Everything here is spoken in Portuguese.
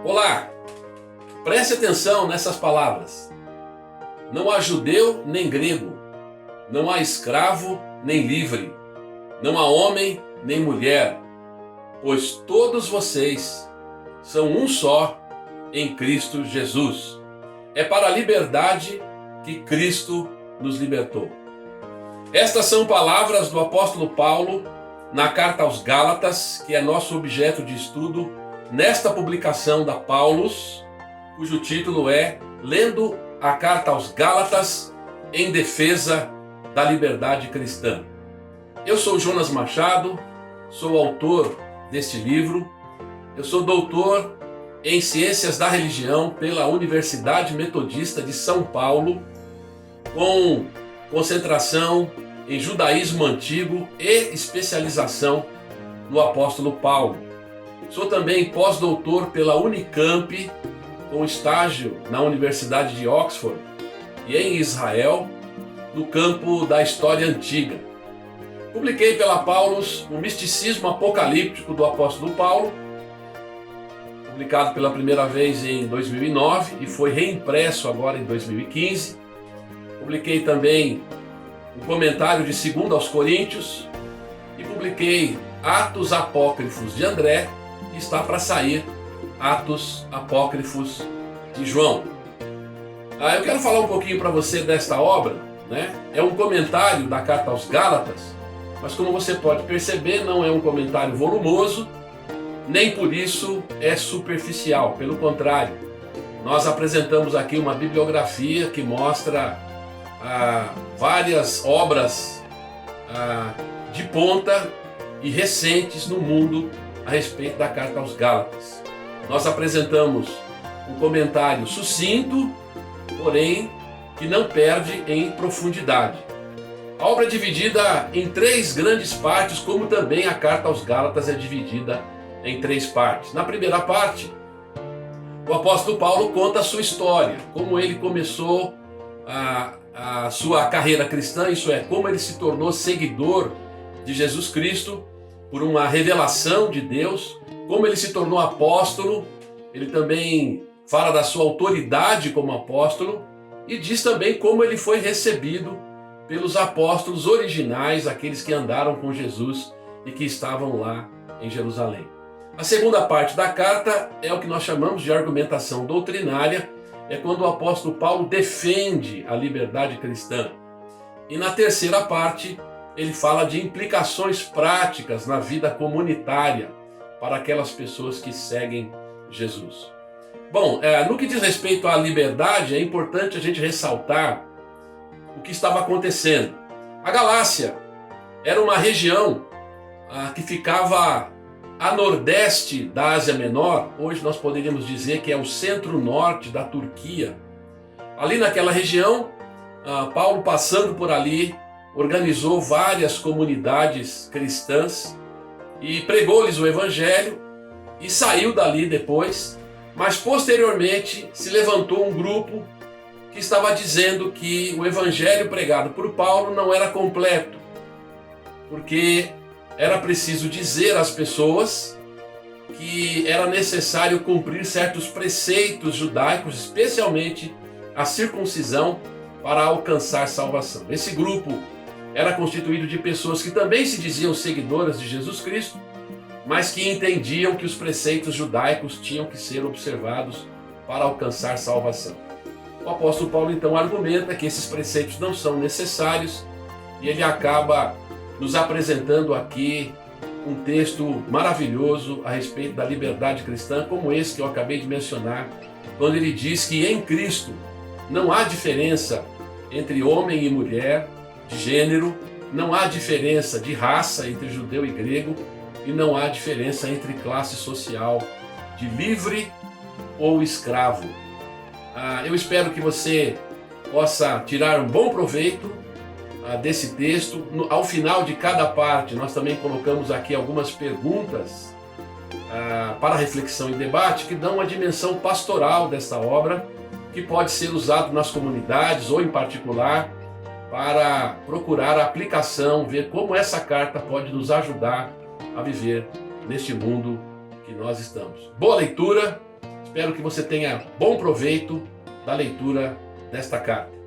Olá, preste atenção nessas palavras. Não há judeu nem grego, não há escravo nem livre, não há homem nem mulher, pois todos vocês são um só em Cristo Jesus. É para a liberdade que Cristo nos libertou. Estas são palavras do apóstolo Paulo na carta aos Gálatas, que é nosso objeto de estudo nesta publicação da Paulus, cujo título é Lendo a Carta aos Gálatas em Defesa da Liberdade Cristã. Eu sou Jonas Machado, sou autor deste livro. Eu sou doutor em Ciências da Religião pela Universidade Metodista de São Paulo, com concentração em judaísmo antigo e especialização no apóstolo Paulo. Sou também pós-doutor pela Unicamp, com estágio na Universidade de Oxford e em Israel, no campo da história antiga. Publiquei pela Paulus o Misticismo Apocalíptico do apóstolo Paulo, publicado pela primeira vez em 2009 e foi reimpresso agora em 2015. Publiquei também o comentário de 2 aos Coríntios e publiquei Atos Apócrifos de André, e está para sair Atos Apócrifos de João. Eu quero falar um pouquinho para você desta obra, né? É um comentário da carta aos Gálatas, mas como você pode perceber, não é um comentário volumoso, nem por isso é superficial. Pelo contrário, nós apresentamos aqui uma bibliografia que mostra várias obras de ponta e recentes no mundo a respeito da carta aos Gálatas. Nós apresentamos um comentário sucinto, porém que não perde em profundidade. A obra é dividida em 3 grandes partes, como também a carta aos Gálatas é dividida em 3 partes. Na primeira parte, o apóstolo Paulo conta a sua história, como ele começou a sua carreira cristã, isso é, como ele se tornou seguidor de Jesus Cristo por uma revelação de Deus, como ele se tornou apóstolo. Ele também fala da sua autoridade como apóstolo e diz também como ele foi recebido pelos apóstolos originais, aqueles que andaram com Jesus e que estavam lá em Jerusalém. A segunda parte da carta é o que nós chamamos de argumentação doutrinária, é quando o apóstolo Paulo defende a liberdade cristã. E na terceira parte, ele fala de implicações práticas na vida comunitária para aquelas pessoas que seguem Jesus. Bom, no que diz respeito à liberdade, é importante a gente ressaltar o que estava acontecendo. A Galácia era uma região que ficava a nordeste da Ásia Menor. Hoje nós poderíamos dizer que é o centro-norte da Turquia. Ali naquela região, Paulo, passando por ali, organizou várias comunidades cristãs e pregou-lhes o evangelho e saiu dali depois, mas posteriormente se levantou um grupo que estava dizendo que o evangelho pregado por Paulo não era completo, porque era preciso dizer às pessoas que era necessário cumprir certos preceitos judaicos, especialmente a circuncisão, para alcançar salvação. Esse grupo era constituído de pessoas que também se diziam seguidoras de Jesus Cristo, mas que entendiam que os preceitos judaicos tinham que ser observados para alcançar salvação. O apóstolo Paulo então argumenta que esses preceitos não são necessários e ele acaba nos apresentando aqui um texto maravilhoso a respeito da liberdade cristã, como esse que eu acabei de mencionar, quando ele diz que em Cristo não há diferença entre homem e mulher, de gênero, não há diferença de raça entre judeu e grego e não há diferença entre classe social, de livre ou escravo. Eu espero que você possa tirar um bom proveito desse texto. Ao final de cada parte, nós também colocamos aqui algumas perguntas para reflexão e debate que dão a dimensão pastoral desta obra, que pode ser usado nas comunidades ou em particular para procurar a aplicação, ver como essa carta pode nos ajudar a viver neste mundo que nós estamos. Boa leitura Espero que você tenha bom proveito da leitura desta carta.